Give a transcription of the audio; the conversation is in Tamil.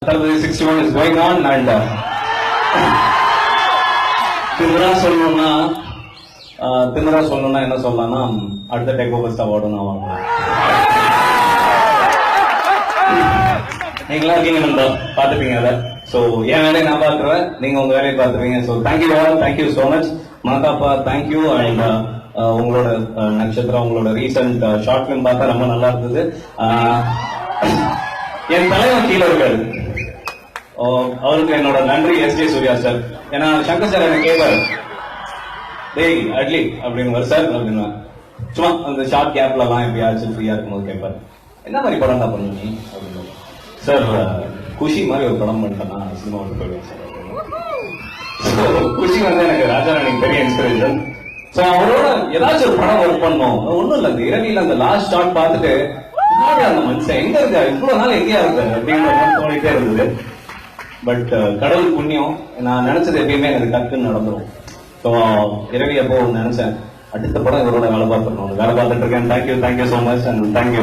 Thalapathy 61 is going on and திமிரா சொல்லணும்னா என்ன சொல்லலாம்னா அடுத்த டேக் ஓவர் அவார்டு நான் வாங்குவேன். நீங்களா இருக்கீங்க நண்பா, பாத்துப்பீங்க அதை. ஸோ என் வேலையை நான் பார்த்துருவேன், நீங்க உங்க வேலையை பார்த்துப்பீங்க. So thank you all, thank you so much. மாதாப்பா தேங்க்யூ. அண்ட் உங்களோட நட்சத்திரம், உங்களோட ரீசெண்ட் ஷார்ட் ஃபிலிம் பார்த்தா ரொம்ப நல்லா இருந்தது. என் தலைவன் கீழே இருக்காரு, அவருக்கு என்னோட நன்றி. எஸ்.ஜே. சூர்யா சார். ஏன்னா சங்கர் சார் என்ன கேட்பாரு, டேய் அட்லி அப்படின்னு சார் அப்படின்னு சும்மா அந்த ஷார்ட் கேப்லலாம் எப்பயாச்சும் ஃப்ரீயா இருக்கும்போது கேட்பாரு, என்ன மாதிரி படம் தான் பண்ணுவீங்க அப்படின்னு. சார் குஷி மாதிரி ஒரு படம் பண்ணிட்டேன்னா சினிமா விட்டு போயிடுவேன் சார். குஷி வந்து எனக்கு ராஜாராணிக்கு பெரிய இன்ஸ்பிரேஷன். ஸோ அவரோட ஏதாச்சும் ஒரு படம் ஒர்க் பண்ணோம். ஒன்றும் இல்லை, அந்த இரவியில் அந்த லாஸ்ட் ஷாட் பார்த்துட்டு அந்த மனுஷன் எங்க இருக்காரு, இவ்வளவு நாள் எங்கேயா இருக்காரு அப்படின்ற மாதிரி தோணிட்டே இருந்தது. பட் கடவுள் புண்ணியம், நான் நினைச்சது எப்பயுமே எனக்கு டக்குன்னு நடந்துடும். ஸோ இரவி அப்போ நினைச்சேன் அடுத்த படம் இவரோட வேலை பார்த்துருக்கணும், வேலை பார்த்துட்டு இருக்கேன். Thank you so much and thank you.